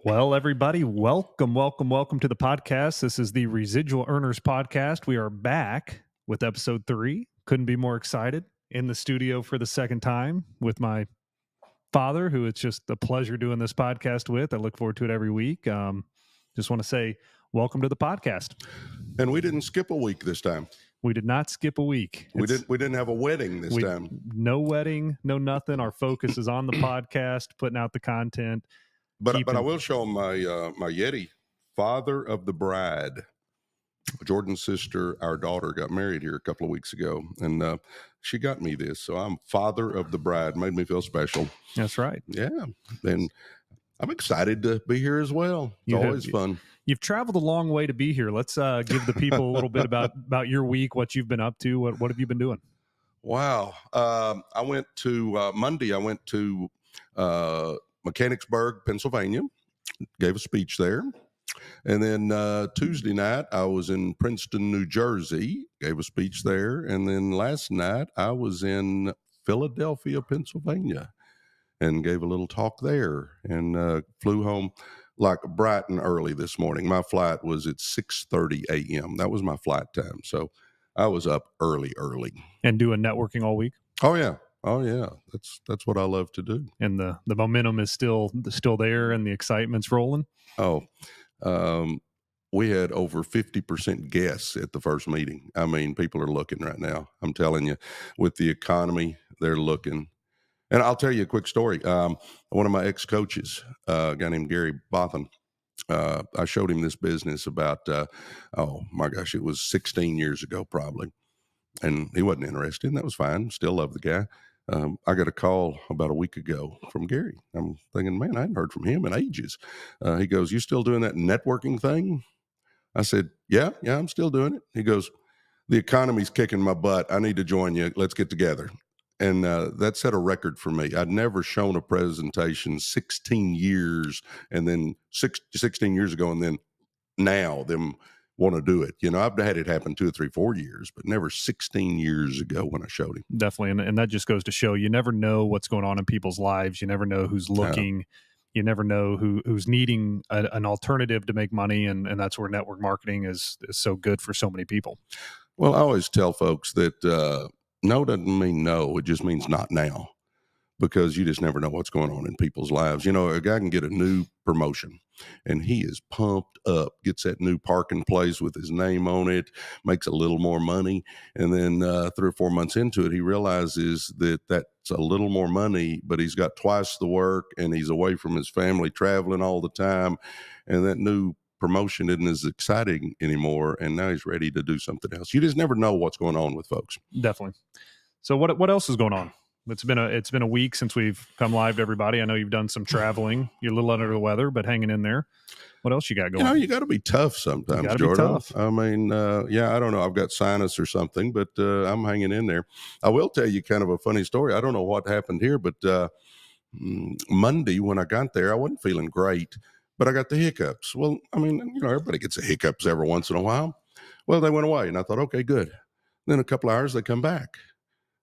Well, everybody, welcome to the podcast. This is the Residual Earners podcast. We are back with episode 3. Couldn't be more excited. In the studio for the second time with my father, who it's just a pleasure doing this podcast with. I look forward to it every week. Just want to say welcome to the podcast. And we didn't skip a week this time. We did not skip a week. We didn't have a wedding this time. No wedding, no nothing. Our focus is on the podcast, putting out the content. But I will show them my Yeti, father of the bride. Jordan's sister, our daughter, got married here a couple of weeks ago, and she got me this. So I'm father of the bride. Made me feel special. That's right. Yeah, and I'm excited to be here as well. It's always fun. You've traveled a long way to be here. Let's give the people a little bit about your week, what you've been up to. What have you been doing? Wow. I went to Monday. I went to Mechanicsburg, Pennsylvania, gave a speech there. And then Tuesday night, I was in Princeton, New Jersey, gave a speech there. And then last night, I was in Philadelphia, Pennsylvania, and gave a little talk there, and flew home like bright and early this morning. My flight was at 6:30 a.m. That was my flight time. So I was up early. And doing networking all week? Oh, yeah. That's what I love to do. And the momentum is still there, and the excitement's rolling. We had over 50% guests at the first meeting. I mean, people are looking right now. I'm telling you, with the economy, they're looking. And I'll tell you a quick story. One of my ex-coaches, a guy named Gary Bothan, I showed him this business about, it was 16 years ago probably. And he wasn't interested, and that was fine. Still love the guy. I got a call about a week ago from Gary. I'm thinking, man, I hadn't heard from him in ages. He goes, "You still doing that networking thing?" I said, yeah, I'm still doing it. He goes, "The economy's kicking my butt. I need to join you. Let's get together." And that set a record for me. I'd never shown a presentation 16 years and then 16 years ago, and then now them want to do it. You know, I've had it happen 2 or 3, 4 years, but never 16 years ago when I showed him. Definitely. And that just goes to show you never know what's going on in people's lives. You never know who's looking. Yeah. You never know who's needing an alternative to make money. And that's where network marketing is so good for so many people. Well, I always tell folks that no doesn't mean no. It just means not now, because you just never know what's going on in people's lives. You know, a guy can get a new promotion and he is pumped up, gets that new parking place with his name on it, makes a little more money. And then 3 or 4 months into it, he realizes that that's a little more money, but he's got twice the work and he's away from his family, traveling all the time. And that new promotion isn't as exciting anymore. And now he's ready to do something else. You just never know what's going on with folks. Definitely. So what else is going on? It's been a week since we've come live to everybody. I know you've done some traveling. You're a little under the weather, but hanging in there. What else you got going? You know, you got to be tough sometimes, Jordan. I mean, I don't know. I've got sinus or something, but I'm hanging in there. I will tell you kind of a funny story. I don't know what happened here, but Monday when I got there, I wasn't feeling great, but I got the hiccups. Well, I mean, you know, everybody gets the hiccups every once in a while. Well, they went away, and I thought, okay, good. Then a couple of hours, they come back.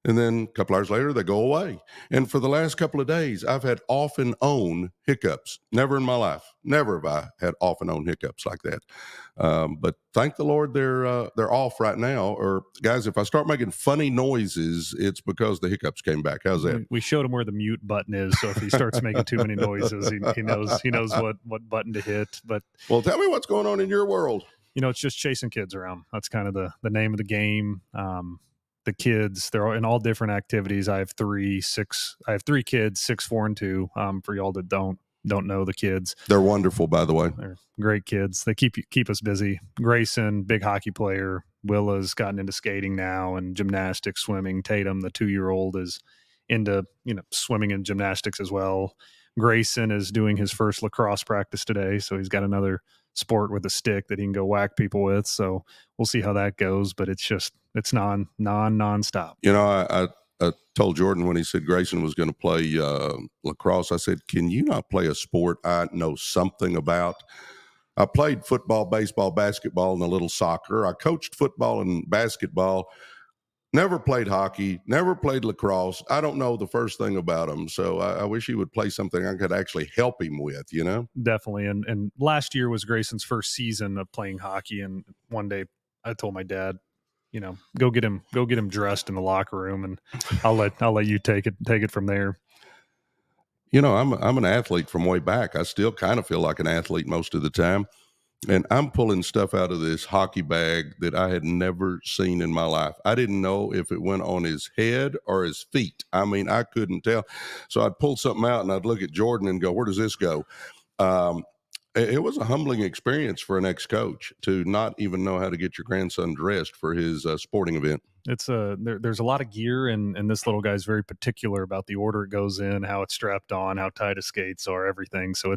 And then a couple hours later, they go away. And for the last couple of days, I've had off and on hiccups. Never in my life. Never have I had off and on hiccups like that. But thank the Lord they're off right now. Or guys, if I start making funny noises, it's because the hiccups came back. How's that? We showed him where the mute button is. So if he starts making too many noises, he knows what button to hit. But well, tell me what's going on in your world. You know, it's just chasing kids around. That's kind of the name of the game. The kids, they're in all different activities. I have 3 kids, 6, 4, and 2. For y'all that don't know the kids, they're wonderful, by the way. They're great kids. They keep us busy. Grayson, big hockey player. Willa's gotten into skating now and gymnastics, swimming. Tatum, the 2-year-old, is into swimming and gymnastics as well. Grayson is doing his first lacrosse practice today, so he's got another sport with a stick that he can go whack people with. So we'll see how that goes, but it's nonstop. You know, I told Jordan when he said Grayson was going to play lacrosse, I said, can you not play a sport I know something about? I played football, baseball, basketball, and a little soccer. I coached football and basketball. Never played hockey, never played lacrosse. I don't know the first thing about him. So I wish he would play something I could actually help him with, you know? Definitely. And last year was Grayson's first season of playing hockey. And one day I told my dad, go get him dressed in the locker room, and I'll let you take it from there. You know, I'm an athlete from way back. I still kind of feel like an athlete most of the time. And I'm pulling stuff out of this hockey bag that I had never seen in my life. I didn't know if it went on his head or his feet. I mean, I couldn't tell. So I'd pull something out and I'd look at Jordan and go, where does this go? It was a humbling experience for an ex-coach to not even know how to get your grandson dressed for his sporting event. It's there's a lot of gear, and this little guy's very particular about the order it goes in, how it's strapped on, how tight his skates are, everything. So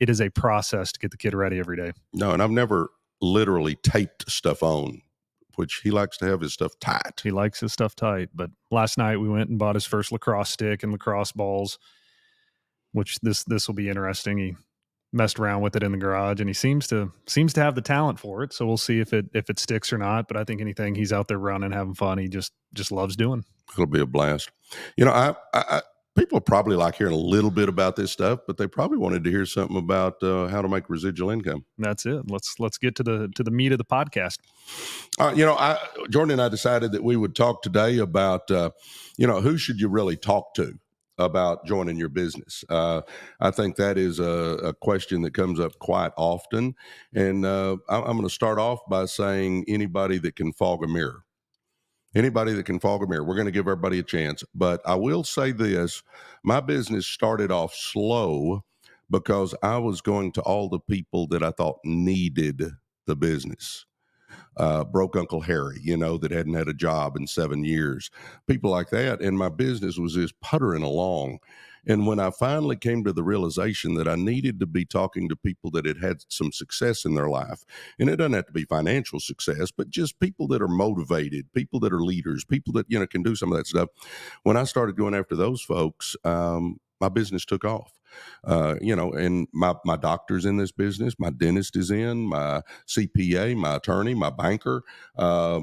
it is a process to get the kid ready every day. No, and I've never literally taped stuff on, which he likes to have his stuff tight. He likes his stuff tight. But last night we went and bought his first lacrosse stick and lacrosse balls, which this will be interesting. He messed around with it in the garage, and he seems to have the talent for it. So we'll see if it sticks or not. But I think anything he's out there running, having fun, he just loves doing. It'll be a blast. You know, I people probably like hearing a little bit about this stuff, but they probably wanted to hear something about how to make residual income. That's it. Let's get to the meat of the podcast. You know, Jordan and I decided that we would talk today about, who should you really talk to about joining your business? I think that is a question that comes up quite often. And I'm going to start off by saying anybody that can fog a mirror. Anybody that can fog a mirror. We're going to give everybody a chance. But I will say this, my business started off slow because I was going to all the people that I thought needed the business. Broke Uncle Harry, that hadn't had a job in 7 years, people like that. And my business was just puttering along. And when I finally came to the realization that I needed to be talking to people that had had some success in their life, and it doesn't have to be financial success, but just people that are motivated, people that are leaders, people that, can do some of that stuff. When I started going after those folks, my business took off. And my doctor's in this business, my dentist is in, my CPA, my attorney, my banker, a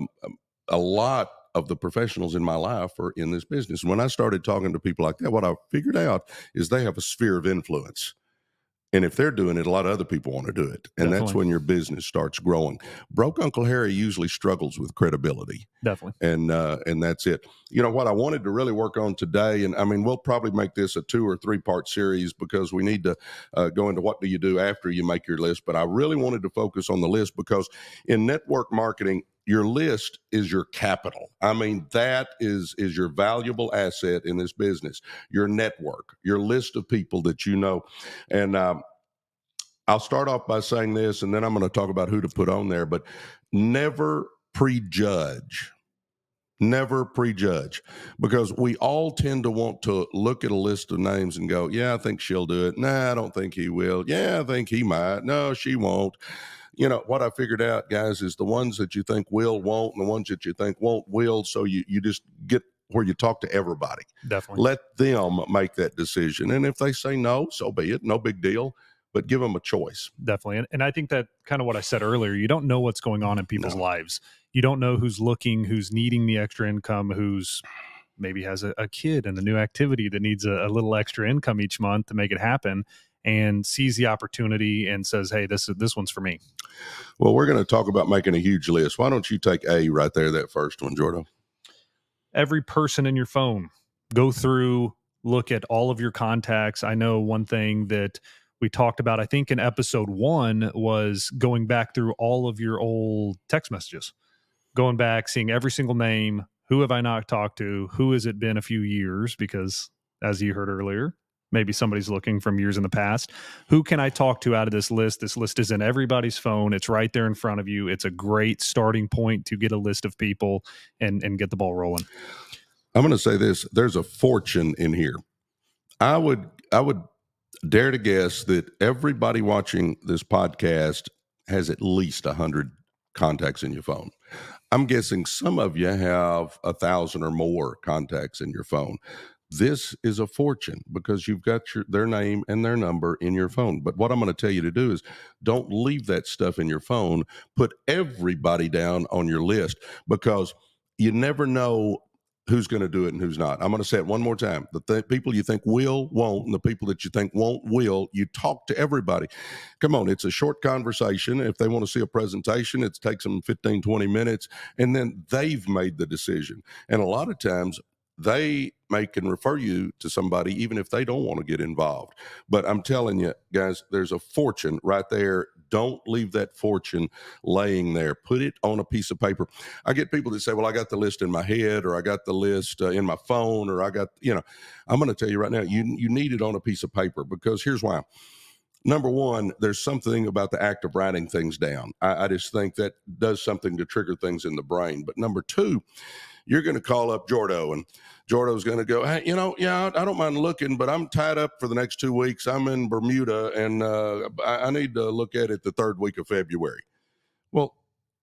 lot of the professionals in my life are in this business. When I started talking to people like that, what I figured out is they have a sphere of influence. And if they're doing it, a lot of other people want to do it. And that's Definitely. when your business starts growing. Broke Uncle Harry usually struggles with credibility. Definitely. And that's it. What I wanted to really work on today, and I mean, we'll probably make this a 2 or 3 part series because we need to go into what do you do after you make your list. But I really wanted to focus on the list because in network marketing, your list is your capital. I mean, that is your valuable asset in this business, your network, your list of people that you know. And I'll start off by saying this, and then I'm going to talk about who to put on there, but never prejudge. Never prejudge, because we all tend to want to look at a list of names and go, yeah, I think she'll do it. Nah, I don't think he will. Yeah, I think he might. No, she won't. What I figured out, guys, is the ones that you think will, won't, and the ones that you think won't, will. So you just get where you talk to everybody. Definitely. Let them make that decision. And if they say no, so be it. No big deal. But give them a choice. Definitely. And I think that kind of what I said earlier, you don't know what's going on in people's lives. You don't know who's looking, who's needing the extra income, who's maybe has a kid and a new activity that needs a little extra income each month to make it happen, and sees the opportunity and says, hey, this one's for me. Well, we're going to talk about making a huge list. Why don't you take A right there, that first one, Jordan? Every person in your phone, go through, look at all of your contacts. I know one thing that we talked about, I think in episode 1, was going back through all of your old text messages, going back, seeing every single name. Who have I not talked to? Who has it been a few years? Because as you heard earlier, maybe somebody's looking from years in the past. Who can I talk to out of this list? This list is in everybody's phone. It's right there in front of you. It's a great starting point to get a list of people and get the ball rolling. I'm going to say this. There's a fortune in here. I would dare to guess that everybody watching this podcast has at least 100 contacts in your phone. I'm guessing some of you have 1,000 or more contacts in your phone. This is a fortune because you've got their name and their number in your phone. But what I'm going to tell you to do is don't leave that stuff in your phone. Put everybody down on your list, because you never know who's going to do it and who's not. I'm going to say it one more time. The people you think will, won't, and the people that you think won't, will. You talk to everybody. Come on, it's a short conversation. If they want to see a presentation, it takes them 15, 20 minutes, and then they've made the decision. And a lot of times, they can refer you to somebody even if they don't want to get involved. But I'm telling you, guys, there's a fortune right there. Don't leave that fortune laying there. Put it on a piece of paper. I get people that say, well, I got the list in my head, or I got the list in my phone, or I got, I'm going to tell you right now, you need it on a piece of paper, because here's why. Number one, there's something about the act of writing things down. I just think that does something to trigger things in the brain. But number two, you're going to call up Jordo, and Jordo's going to go, hey, I don't mind looking, but I'm tied up for the next 2 weeks. I'm in Bermuda, and I need to look at it the third week of February. Well,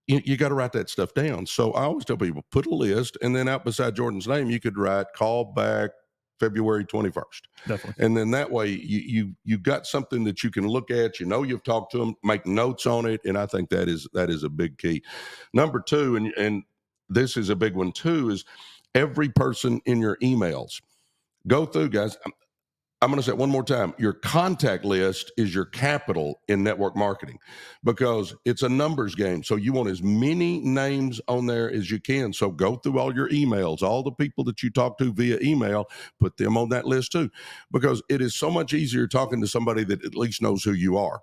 you got to write that stuff down. So I always tell people, put a list, and then out beside Jordan's name, you could write call back February 21st. Definitely. And then that way you got something that you can look at, you've talked to them, make notes on it. And I think that is a big key. Number two, and this is a big one too, is every person in your emails. Go through, guys. I'm going to say it one more time. Your contact list is your capital in network marketing, because it's a numbers game. So you want as many names on there as you can. So go through all your emails, all the people that you talk to via email, put them on that list too, because it is so much easier talking to somebody that at least knows who you are.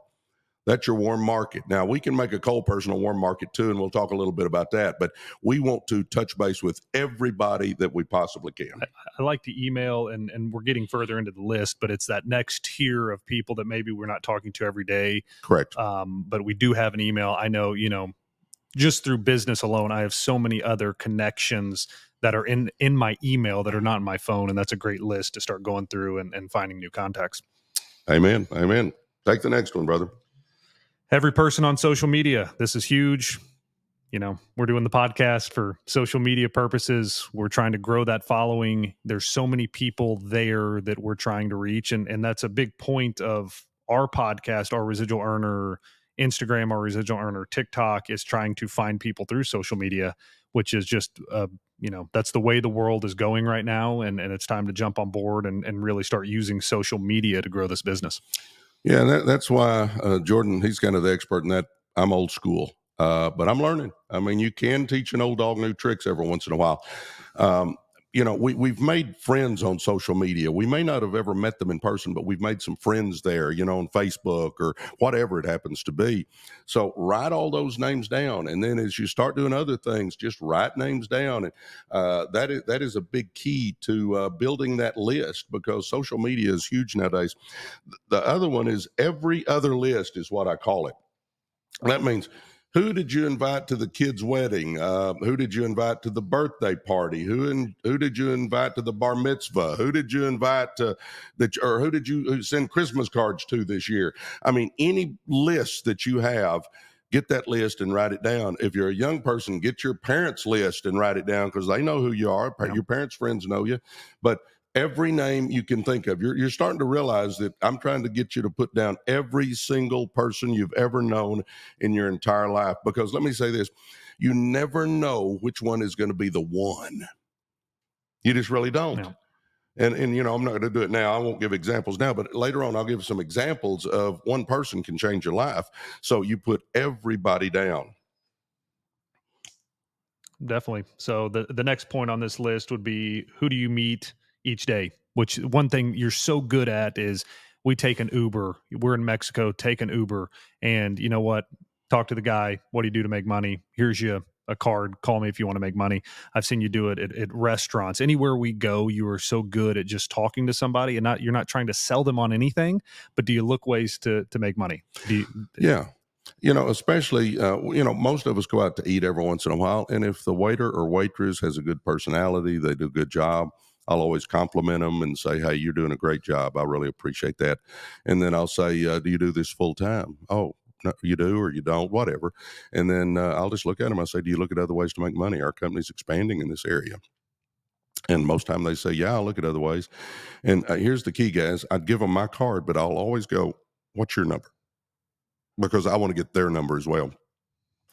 That's your warm market. Now, we can make a cold person a warm market too, and we'll talk a little bit about that. But we want to touch base with everybody that we possibly can. I like the email, and we're getting further into the list, but it's that next tier of people that maybe we're not talking to every day. Correct. But we do have an email. I know, just through business alone, I have so many other connections that are in my email that are not in my phone, and that's a great list to start going through and finding new contacts. Amen. Amen. Take the next one, brother. Every person on social media. This is huge. We're doing the podcast for social media purposes. We're trying to grow that following. There's so many people there that we're trying to reach. And that's a big point of our podcast, our Residual Earner Instagram, our Residual Earner TikTok, is trying to find people through social media, which is just, that's the way the world is going right now. And it's time to jump on board and really start using social media to grow this business. Yeah, that's why Jordan, he's kind of the expert in that. I'm old school, but I'm learning. I mean, you can teach an old dog new tricks every once in a while. We've made friends on social media. We may not have ever met them in person, but we've made some friends there, on Facebook or whatever it happens to be. So write all those names down. And then as you start doing other things, just write names down. And that is a big key to building that list, because social media is huge nowadays. The other one is every other list is what I call it. That means, who did you invite to the kid's wedding? Who did you invite to the birthday party? Who did you invite to the bar mitzvah? Who did you invite to who did you send Christmas cards to this year? I mean, any list that you have, get that list and write it down. If you're a young person, get your parents' list and write it down, because they know who you are. Yeah. Your parents' friends know you. But every name you can think of, you're starting to realize that I'm trying to get you to put down every single person you've ever known in your entire life. Because let me say this, you never know which one is going to be the one. You just really don't. No. And I'm not going to do it now. I won't give examples now, but later on I'll give some examples of one person can change your life. So you put everybody down. Definitely. So the next point on this list would be, who do you meet each day? Which one thing you're so good at is, we take an Uber. We're in Mexico, take an Uber, and you know what? Talk to the guy. What do you do to make money? Here's you a card. Call me if you want to make money. I've seen you do it at restaurants. Anywhere we go, you are so good at just talking to somebody, and you're not trying to sell them on anything, but do you look ways to make money? Yeah. Especially, most of us go out to eat every once in a while. And if the waiter or waitress has a good personality, they do a good job, I'll always compliment them and say, hey, you're doing a great job. I really appreciate that. And then I'll say, do you do this full time? Oh, no, you do or you don't, whatever. And then I'll just look at them. I say, do you look at other ways to make money? Our company's expanding in this area. And most time they say, yeah, I'll look at other ways. And here's the key, guys. I'd give them my card, but I'll always go, what's your number? Because I want to get their number as well.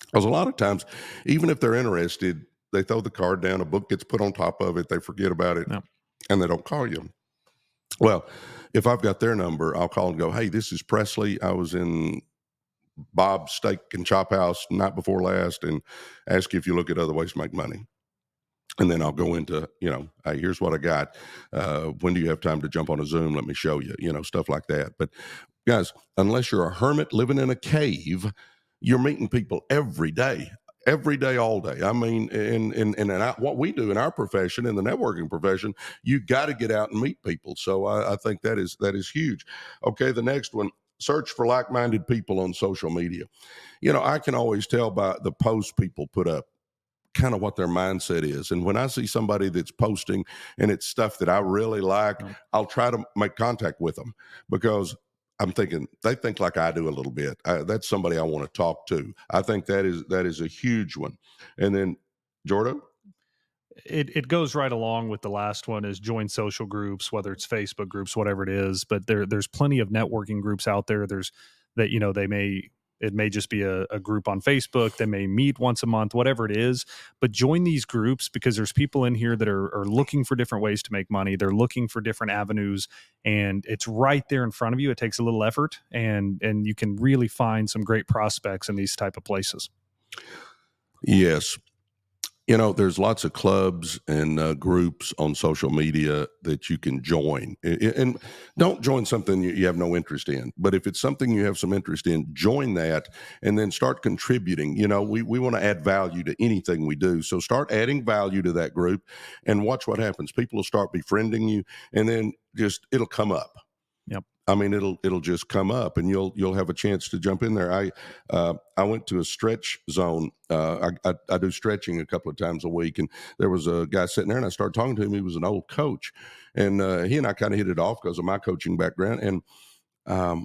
Because a lot of times, even if they're interested, they throw the card down, a book gets put on top of it, they forget about it, Yeah. and they don't call you. Well, if I've got their number, I'll call and go, hey, this is Presley. I was in Bob's Steak and Chop House night before last, and ask you if you look at other ways to make money. And then I'll go into, hey, here's what I got. When do you have time to jump on a Zoom? Let me show you, stuff like that. But guys, unless you're a hermit living in a cave, you're meeting people every day, all day. I mean, what we do in our profession, in the networking profession, you got to get out and meet people. So I think that is huge. Okay, the next one, search for like-minded people on social media. I can always tell by the posts people put up kind of what their mindset is. And when I see somebody that's posting and it's stuff that I really like, Yeah. I'll try to make contact with them because I'm thinking they think like I do a little bit. That's somebody I want to talk to. I think that is a huge one. And then Jordan? It goes right along with the last one, is join social groups, whether it's Facebook groups, whatever it is. But there's plenty of networking groups out there. There's that, it may just be a group on Facebook. They may meet once a month, whatever it is. But join these groups, because there's people in here that are looking for different ways to make money. They're looking for different avenues, and it's right there in front of you. It takes a little effort, and you can really find some great prospects in these type of places. Yes. There's lots of clubs and groups on social media that you can join. And don't join something you have no interest in. But if it's something you have some interest in, join that and then start contributing. We want to add value to anything we do. So start adding value to that group and watch what happens. People will start befriending you, and then it'll come up. Yep. I mean, it'll just come up, and you'll have a chance to jump in there. I went to a stretch zone. I do stretching a couple of times a week, and there was a guy sitting there, and I started talking to him. He was an old coach, and he and I kind of hit it off because of my coaching background. And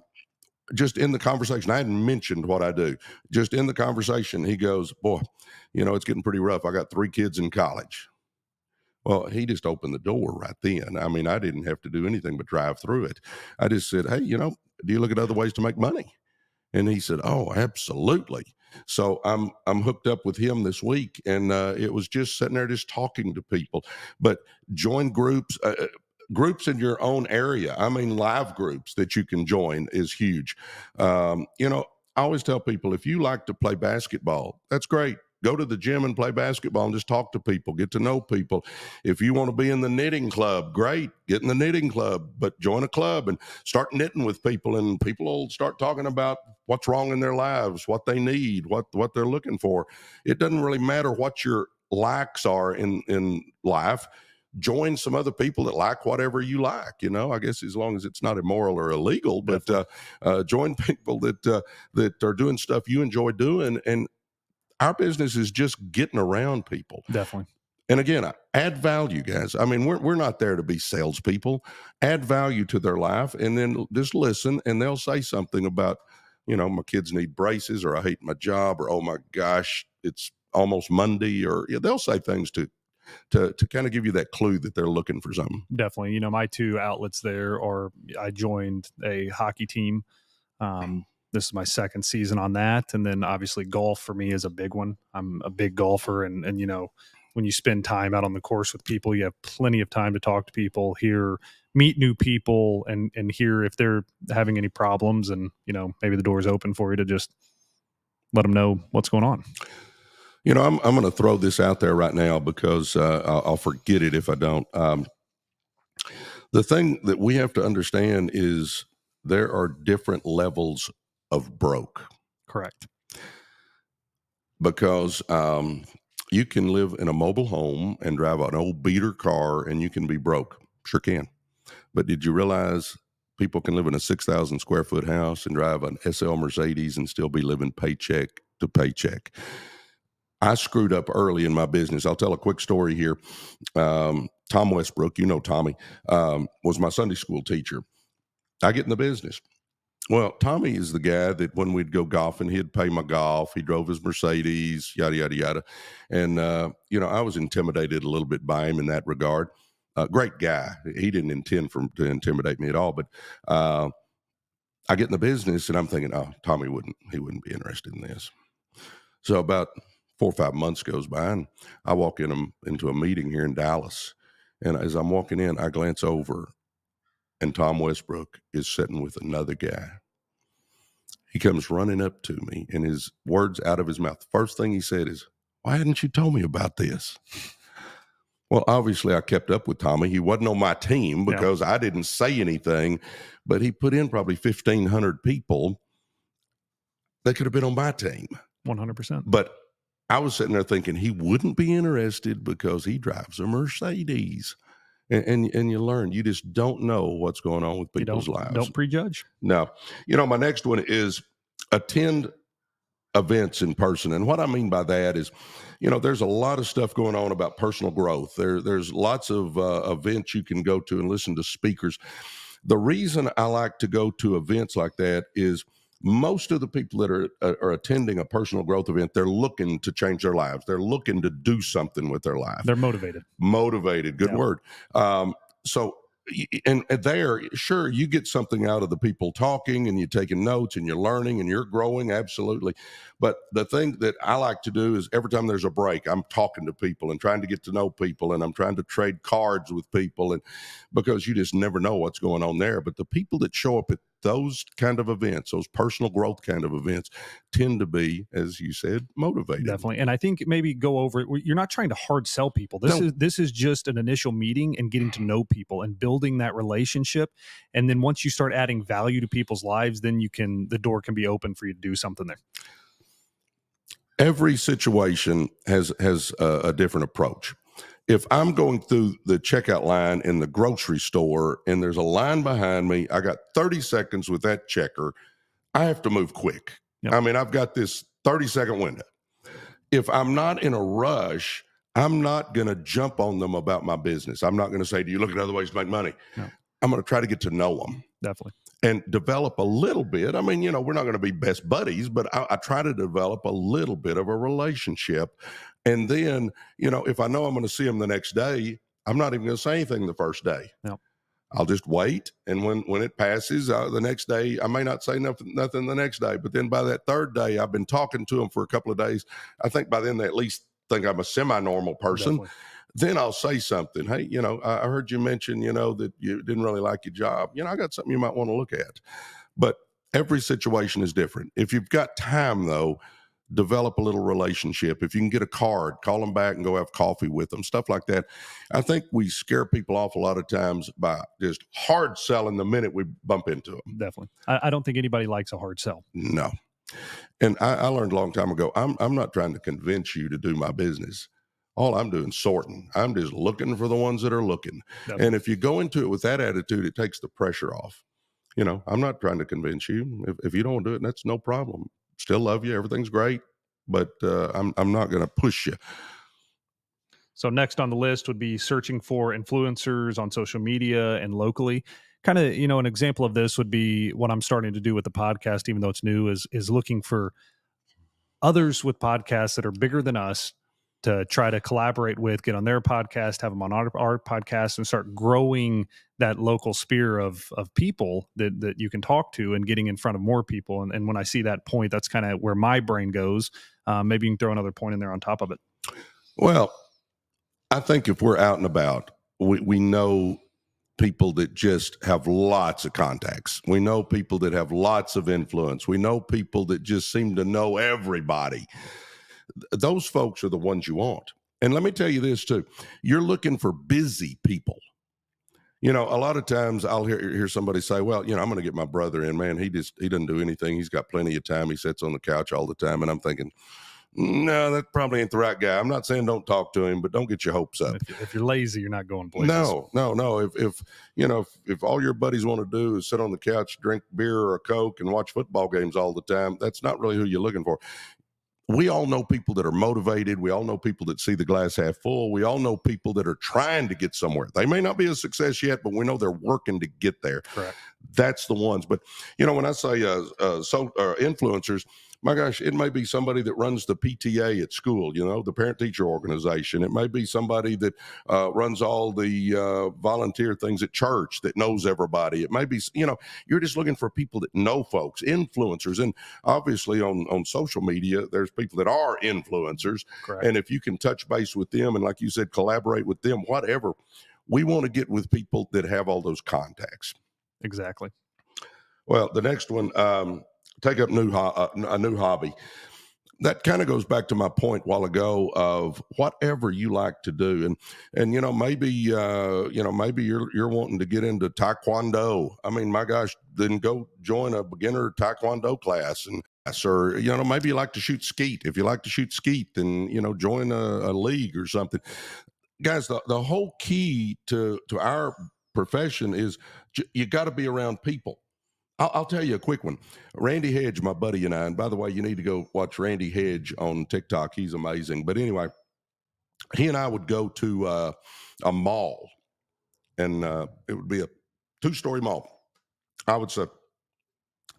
just in the conversation, I hadn't mentioned what I do. Just in the conversation, he goes, "Boy, it's getting pretty rough. I got 3 kids in college." Well, he just opened the door right then. I mean, I didn't have to do anything but drive through it. I just said, hey, do you look at other ways to make money? And he said, oh, absolutely. So I'm hooked up with him this week, and it was just sitting there just talking to people. But join groups. Groups in your own area. I mean, live groups that you can join is huge. I always tell people, if you like to play basketball, that's great. Go to the gym and play basketball and just talk to people, get to know people. If you want to be in the knitting club, great, get in the knitting club, but join a club and start knitting with people, and people will start talking about what's wrong in their lives, what they need, what they're looking for. It doesn't really matter what your likes are in life. Join some other people that like whatever you like, I guess, as long as it's not immoral or illegal, but join people that are doing stuff you enjoy doing. And our business is just getting around people. Definitely. And again, add value, guys. I mean, we're not there to be salespeople. Add value to their life, and then just listen, and they'll say something about, my kids need braces, or I hate my job, or oh my gosh, it's almost Monday, or they'll say things to kind of give you that clue that they're looking for something. Definitely. My 2 outlets there are, I joined a hockey team. This is my 2nd season on that. And then obviously golf for me is a big one. I'm a big golfer, and when you spend time out on the course with people, you have plenty of time to talk to people, meet new people, and hear if they're having any problems, and maybe the door's open for you to just let them know what's going on. I'm going to throw this out there right now because I'll forget it if I don't. The thing that we have to understand is there are different levels of broke. Correct. Because you can live in a mobile home and drive an old beater car, and you can be broke. Sure can. But did you realize people can live in a 6,000 square foot house and drive an SL Mercedes and still be living paycheck to paycheck? I screwed up early in my business. I'll tell a quick story here. Tom Westbrook, Tommy, was my Sunday school teacher. I get in the business. Well, Tommy is the guy that when we'd go golfing, he'd pay my golf. He drove his Mercedes, yada, yada, yada. And, I was intimidated a little bit by him in that regard. Great guy. He didn't intend to intimidate me at all. But I get in the business, and I'm thinking, oh, Tommy wouldn't be interested in this. So about 4 or 5 months goes by, and I walk into a meeting here in Dallas. And as I'm walking in, I glance over, and Tom Westbrook is sitting with another guy. He comes running up to me, and his words out of his mouth, the first thing he said is, "Why hadn't you told me about this?" Well, obviously, I kept up with Tommy. He wasn't on my team Yeah. because I didn't say anything, but he put in probably 1,500 people that could have been on my team. 100%. But I was sitting there thinking he wouldn't be interested because he drives a Mercedes. And you learn, you just don't know what's going on with people's lives. Don't prejudge. No. My next one is attend events in person. And what I mean by that is, there's a lot of stuff going on about personal growth. There's lots of events you can go to and listen to speakers. The reason I like to go to events like that is most of the people that are attending a personal growth event, they're looking to change their lives. They're looking to do something with their life. They're motivated. Good word. So, and there, sure, you get something out of the people talking, and you're taking notes, and you're learning, and you're growing, absolutely. But the thing that I like to do is every time there's a break, I'm talking to people and trying to get to know people, and I'm trying to trade cards with people, and because you just never know what's going on there. But the people that show up at those kind of events, those personal growth kind of events, tend to be, as you said, motivated. Definitely. And I think maybe go over it. You're not trying to hard sell people. This is just an initial meeting and getting to know people and building that relationship. And then once you start adding value to people's lives, then the door can be open for you to do something there. Every situation has a different approach. If I'm going through the checkout line in the grocery store and there's a line behind me, I got 30 seconds with that checker, I have to move quick. Yep. I mean, I've got this 30-second window. If I'm not in a rush, I'm not going to jump on them about my business. I'm not going to say, "Do you look at other ways to make money?" No. I'm going to try to get to know them. Definitely. And develop a little bit. I mean, we're not going to be best buddies, but I try to develop a little bit of a relationship. And then, if I know I'm going to see them the next day, I'm not even going to say anything the first day. No. I'll just wait. And when it passes, the next day, I may not say nothing the next day. But then by that third day, I've been talking to them for a couple of days. I think by then they at least think I'm a semi-normal person. Definitely. Then I'll say something. "Hey, I heard you mention, that you didn't really like your job. I got something you might want to look at." But every situation is different. If you've got time, though, develop a little relationship. If you can get a card, call them back and go have coffee with them, stuff like that. I think we scare people off a lot of times by just hard selling the minute we bump into them. Definitely. I don't think anybody likes a hard sell. No. And I learned a long time ago, I'm not trying to convince you to do my business. All I'm doing is sorting. I'm just looking for the ones that are looking. Definitely. And if you go into it with that attitude, it takes the pressure off. I'm not trying to convince you. If you don't do it, that's no problem. Still love you. Everything's great. But I'm not going to push you. So next on the list would be searching for influencers on social media and locally. Kind of, an example of this would be what I'm starting to do with the podcast, even though it's new, is looking for others with podcasts that are bigger than us to try to collaborate with, get on their podcast, have them on our podcast, and start growing that local sphere of people that you can talk to and getting in front of more people. And when I see that point, that's kind of where my brain goes. Maybe you can throw another point in there on top of it. Well, I think if we're out and about, we know people that just have lots of contacts. We know people that have lots of influence. We know people that just seem to know everybody. Those folks are the ones you want. And let me tell you this too. You're looking for busy people. A lot of times I'll hear somebody say, "Well, I'm going to get my brother in, man. He doesn't do anything. He's got plenty of time. He sits on the couch all the time." And I'm thinking, no, that probably ain't the right guy. I'm not saying don't talk to him, but don't get your hopes up. If you're lazy, you're not going places. No. If all your buddies want to do is sit on the couch, drink beer or a Coke, and watch football games all the time, that's not really who you're looking for. We all know people that are motivated. We all know people that see the glass half full. We all know people that are trying to get somewhere. They may not be a success yet, but we know they're working to get there. Correct. That's the ones. But, when I say influencers, My gosh, it may be somebody that runs the PTA at school, the parent teacher organization. It may be somebody that runs all the volunteer things at church that knows everybody. It may be, you're just looking for people that know folks, influencers. And obviously on social media, there's people that are influencers. Correct. And if you can touch base with them and, like you said, collaborate with them, whatever, we want to get with people that have all those contacts. Exactly. Well, the next one, take up a new hobby. That kind of goes back to my point a while ago of whatever you like to do, and maybe maybe you're wanting to get into taekwondo. I mean, my gosh, then go join a beginner taekwondo class, or maybe you like to shoot skeet. If you like to shoot skeet, then join a league or something. Guys, the whole key to our profession is you got to be around people. I'll tell you a quick one. Randy Hedge, my buddy and I, and by the way, you need to go watch Randy Hedge on TikTok. He's amazing. But anyway, he and I would go to a mall, and it would be a 2-story mall. I would say,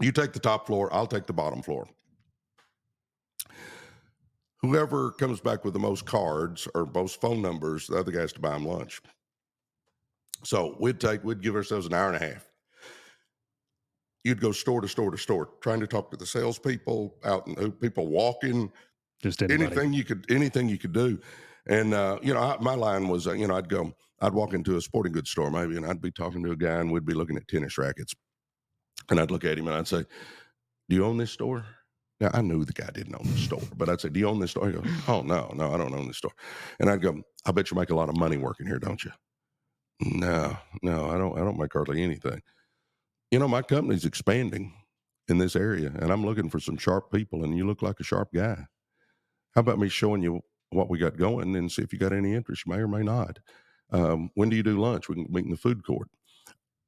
you take the top floor, I'll take the bottom floor. Whoever comes back with the most cards or most phone numbers, the other guy's to buy him lunch. So we'd give ourselves an hour and a half. You'd go store to store to store, trying to talk to the salespeople, people walking, Just anybody. anything you could do. And my line was, I'd walk into a sporting goods store maybe, and I'd be talking to a guy, and we'd be looking at tennis rackets, and I'd look at him and I'd say, "Do you own this store?" Now I knew the guy didn't own the store, but I'd say, "Do you own this store?" He goes, "Oh no, I don't own this store." And I'd go, "I bet you make a lot of money working here, don't you?" No, I don't make hardly anything. My company's expanding in this area, and I'm looking for some sharp people, and you look like a sharp guy. How about me showing you what we got going and see if you got any interest? You may or may not. When do you do lunch? We can meet in the food court.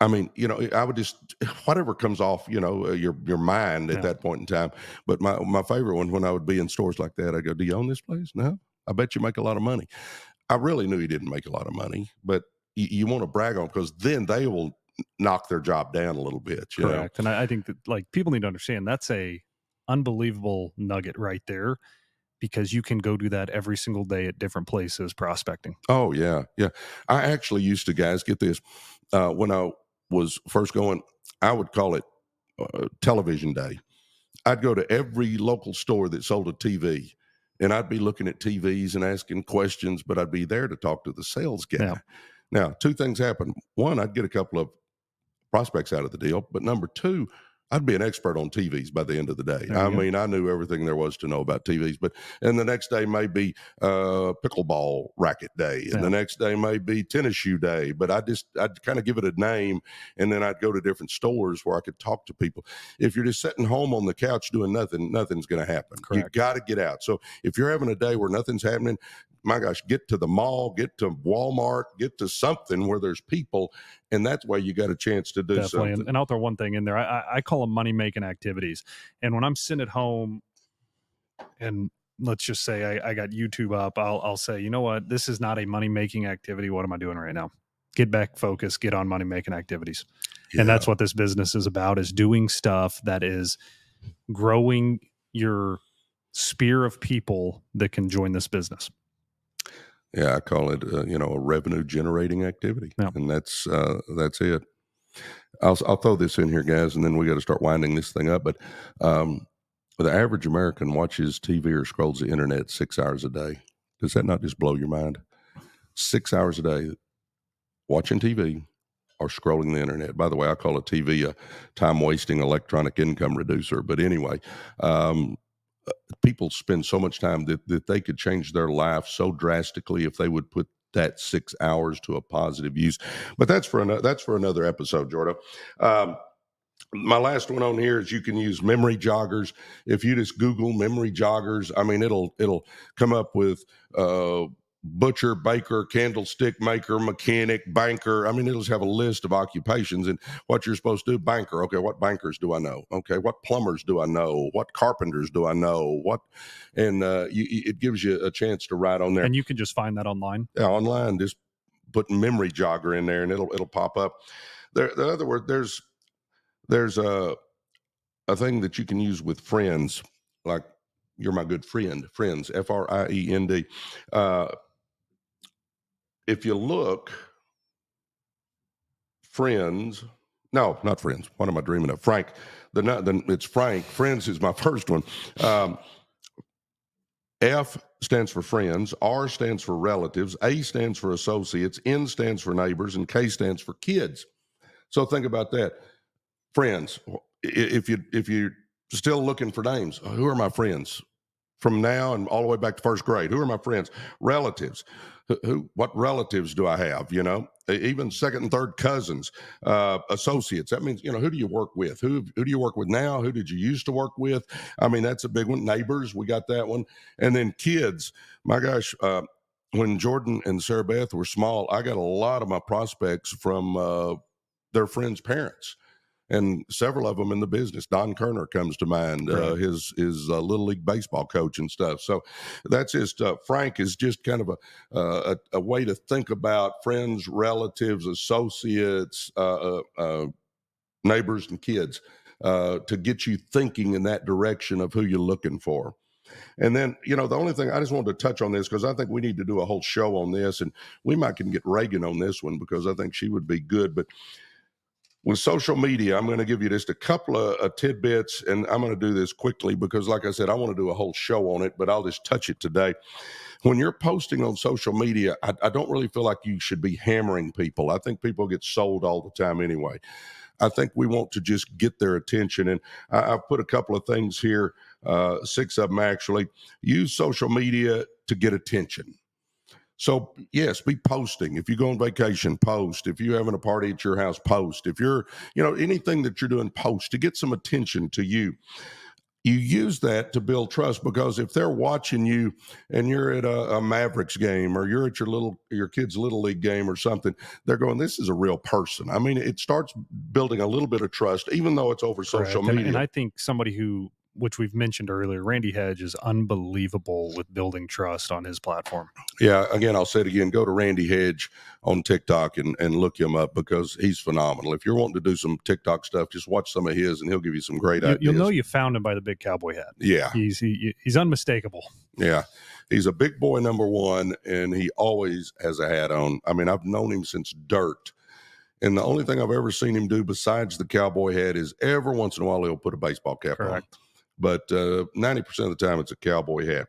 I mean, I would just whatever comes off, your mind at that point in time. But my favorite one, when I would be in stores like that, I go, "Do you own this place?" "No." "I bet you make a lot of money." I really knew he didn't make a lot of money, but you want to brag on, because then they will knock their job down a little bit. Correct. And I think that, like, people need to understand that's a unbelievable nugget right there, because you can go do that every single day at different places prospecting. Oh yeah, yeah. I actually used to, guys, get this. When I was first going, I would call it television day. I'd go to every local store that sold a TV, and I'd be looking at TVs and asking questions, but I'd be there to talk to the sales guy. Yeah. Now, two things happen. One, I'd get a couple of prospects out of the deal, but number two, I'd be an expert on TVs by the end of the day. I mean, I knew everything there was to know about TVs. And the next day may be pickleball racket day, and the next day may be tennis shoe day. But I'd kind of give it a name, and then I'd go to different stores where I could talk to people. If you're just sitting home on the couch doing nothing, nothing's going to happen. Correct. You got to get out. So if you're having a day where nothing's happening, my gosh, get to the mall, get to Walmart, get to something where there's people, and that's why you got a chance to do something. And I'll throw one thing in there. I call them money-making activities. And when I'm sitting at home and let's just say I got YouTube up, I'll say, you know what? This is not a money-making activity. What am I doing right now? Get back focused, get on money-making activities. Yeah. And that's what this business is about, is doing stuff that is growing your sphere of people that can join this business. Yeah, I call it, a revenue generating activity, and that's it. I'll throw this in here, guys, and then we got to start winding this thing up. But the average American watches TV or scrolls the internet 6 hours a day. Does that not just blow your mind? 6 hours a day watching TV or scrolling the internet. By the way, I call a TV a time wasting electronic income reducer. But anyway, people spend so much time that they could change their life so drastically if they would put that 6 hours to a positive use. But that's for another episode, Jordan. My last one on here is you can use memory joggers. If you just Google memory joggers, I mean, it'll come up with butcher, baker, candlestick maker, mechanic, banker. I mean, it'll just have a list of occupations and what you're supposed to do. Banker. Okay, what bankers do I know? Okay, what plumbers do I know? What carpenters do I know? It gives you a chance to write on there. And you can just find that online. Yeah, online. Just put memory jogger in there, and it'll pop up. The other word, there's a thing that you can use with friends like you're my good friend, friends, Friend. Uh, if you look, friends, no, not friends. What am I dreaming of? Frank. It's Frank. Friends is my first one. Um, F stands for friends, R stands for relatives, A stands for associates, N stands for neighbors, and K stands for kids. So think about that. Friends. If you're still looking for names, who are my friends? From now and all the way back to first grade. Who are my friends? Relatives. What relatives do I have? Even second and third cousins, associates. That means, who do you work with? Who do you work with now? Who did you used to work with? I mean, that's a big one. Neighbors, we got that one. And then kids. My gosh, when Jordan and Sarah Beth were small, I got a lot of my prospects from their friends' parents, and several of them in the business. Don Kerner comes to mind, Right. his little league baseball coach and stuff. So that's just Frank is just kind of a way to think about friends, relatives, associates, neighbors, and kids, to get you thinking in that direction of who you're looking for. And then, the only thing I just wanted to touch on this, because I think we need to do a whole show on this, and we might can get Reagan on this one because I think she would be good. But with social media, I'm going to give you just a couple of tidbits, and I'm going to do this quickly because, like I said, I want to do a whole show on it, but I'll just touch it today. When you're posting on social media, I don't really feel like you should be hammering people. I think people get sold all the time anyway. I think we want to just get their attention. And I've put a couple of things here, 6 of them actually. Use social media to get attention. So, yes, be posting. If you go on vacation, post. If you're having a party at your house, post. If you're, anything that you're doing, post to get some attention to you. You use that to build trust, because if they're watching you and you're at a Mavericks game, or you're at your kid's little league game or something, they're going, this is a real person. I mean, it starts building a little bit of trust, even though it's over social Correct. And media. I think somebody who, which we've mentioned earlier, Randy Hedge is unbelievable with building trust on his platform. Yeah, again, I'll say it again. Go to Randy Hedge on TikTok and look him up, because he's phenomenal. If you're wanting to do some TikTok stuff, just watch some of his, and he'll give you some great ideas. You'll know you found him by the big cowboy hat. Yeah, He's unmistakable. yeah. He's a big boy, number one, and he always has a hat on. I mean, I've known him since dirt. And the only thing I've ever seen him do besides the cowboy hat is every once in a while he'll put a baseball cap Correct. on. But 90% of the time it's a cowboy hat.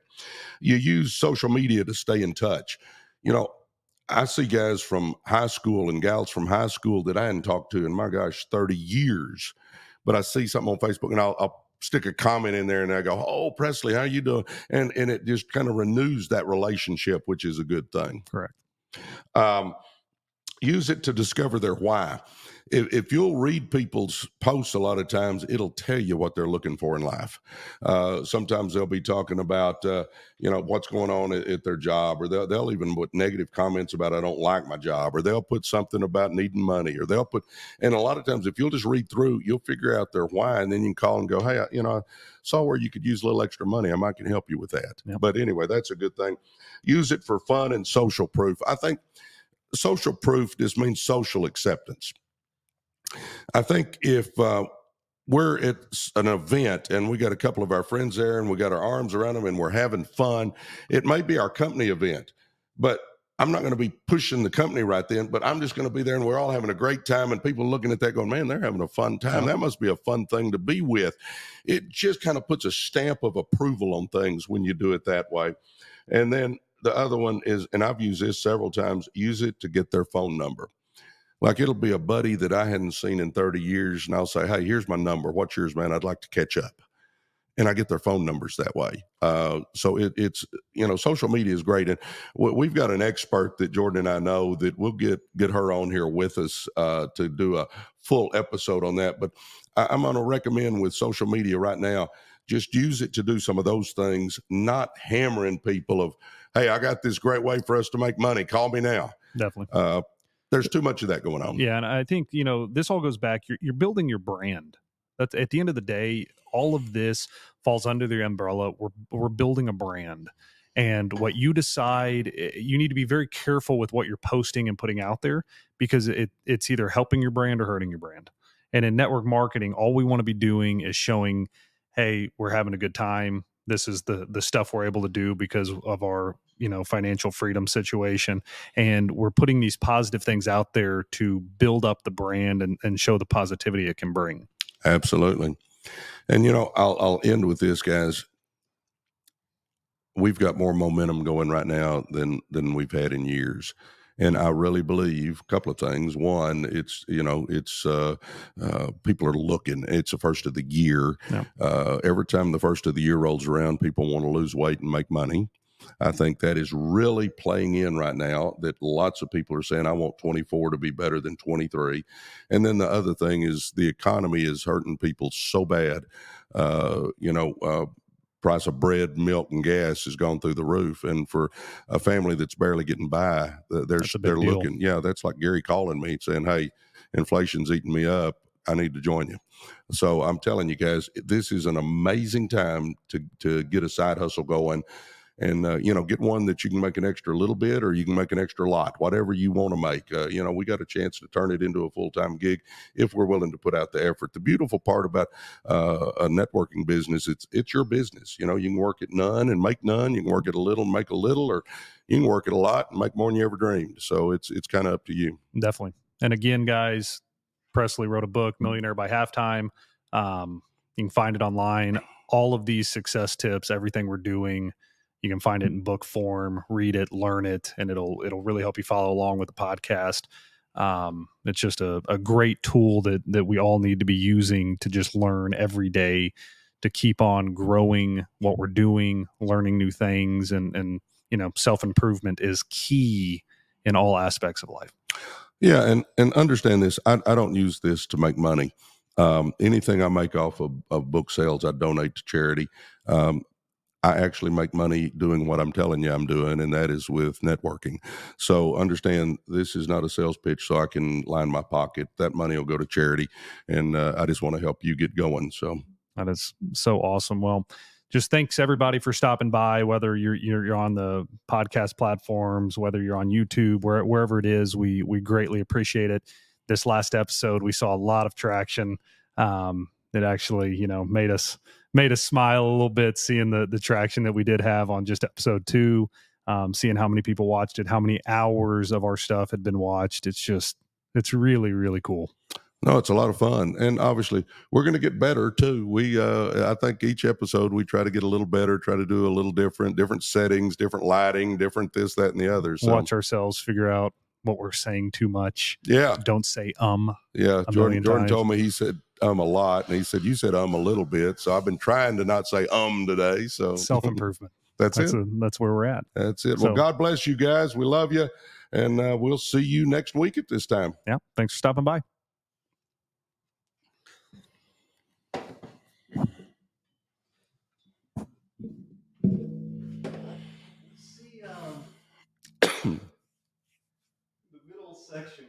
You use social media to stay in touch. I see guys from high school and gals from high school that I hadn't talked to in, my gosh, 30 years. But I see something on Facebook, and I'll stick a comment in there, and I go, oh, Presley, how you doing? And it just kind of renews that relationship, which is a good thing. Correct. Um, Use it to discover their why. If you'll read people's posts, a lot of times it'll tell you what they're looking for in life. Sometimes they'll be talking about what's going on at their job, or they'll even put negative comments about, I don't like my job, or they'll put something about needing money, or and a lot of times if you'll just read through, you'll figure out their why, and then you can call and go, hey, I saw where you could use a little extra money. I might can help you with that. Yep. But anyway, that's a good thing. Use it for fun and social proof. I think social proof just means social acceptance. I think if we're at an event and we got a couple of our friends there and we got our arms around them and we're having fun, it may be our company event, but I'm not going to be pushing the company right then, but I'm just going to be there and we're all having a great time, and people looking at that going, man, they're having a fun time. That must be a fun thing to be with. It just kind of puts a stamp of approval on things when you do it that way. And then the other one is, and I've used this several times, use it to get their phone number. Like, it'll be a buddy that I hadn't seen in 30 years, and I'll say, hey, here's my number. What's yours, man? I'd like to catch up. And I get their phone numbers that way. So it's, social media is great. And we've got an expert that Jordan and I know that we'll get her on here with us to do a full episode on that. But I'm going to recommend with social media right now, just use it to do some of those things, not hammering people of, hey, I got this great way for us to make money. Call me now. Definitely. There's too much of that going on. Yeah, and I think this all goes back. You're building your brand. That's at the end of the day, all of this falls under the umbrella. We're building a brand, and what you decide, you need to be very careful with what you're posting and putting out there, because it's either helping your brand or hurting your brand. And in network marketing, all we want to be doing is showing, hey, we're having a good time. this is the stuff we're able to do because of our, financial freedom situation. And we're putting these positive things out there to build up the brand and show the positivity it can bring. Absolutely. And, I'll end with this, guys. We've got more momentum going right now than we've had in years. And I really believe a couple of things. One, it's people are looking. It's the first of the year. Yeah. Every time the first of the year rolls around, people want to lose weight and make money. I think that is really playing in right now, that lots of people are saying, I want 24 to be better than 23. And then the other thing is the economy is hurting people so bad. Price of bread, milk, and gas has gone through the roof. And for a family that's barely getting by, they're looking. Yeah, that's like Gary calling me saying, hey, inflation's eating me up. I need to join you. So I'm telling you guys, this is an amazing time to get a side hustle going. And get one that you can make an extra little bit, or you can make an extra lot, whatever you want to make. We got a chance to turn it into a full-time gig if we're willing to put out the effort. The beautiful part about a networking business, it's your business. You can work at none and make none. You can work at a little and make a little, or you can work at a lot and make more than you ever dreamed. So it's kind of up to you. Definitely. And again, guys, Presley wrote a book, Millionaire by Halftime. You can find it online. All of these success tips, everything we're doing, you can find it in book form. Read it, learn it, and it'll really help you follow along with the podcast. It's just a great tool that we all need to be using to just learn every day, to keep on growing what we're doing, learning new things, and self-improvement is key in all aspects of life. Yeah, and understand this. I don't use this to make money. Anything I make off of book sales, I donate to charity. I actually make money doing what I'm telling you I'm doing, and that is with networking. So understand, this is not a sales pitch so I can line my pocket. That money will go to charity, and I just want to help you get going. So that is so awesome. Well, just thanks everybody for stopping by, whether you're on the podcast platforms, whether you're on YouTube, wherever it is, we greatly appreciate it. This last episode, we saw a lot of traction. It actually, made us smile a little bit, seeing the traction that we did have on just episode 2, seeing how many people watched it, how many hours of our stuff had been watched. It's really, really cool. No, it's a lot of fun. And obviously we're going to get better too. I think each episode we try to get a little better, try to do a little different settings, different lighting, different this, that, and the other. So watch ourselves figure out what we're saying too much. Yeah. Don't say, yeah. Jordan told me, he said, a lot. And he said, you said, a little bit. So I've been trying to not say, today. So self-improvement. That's it. That's where we're at. That's it. Well, God bless you guys. We love you. And we'll see you next week at this time. Yeah. Thanks for stopping by. See, the middle section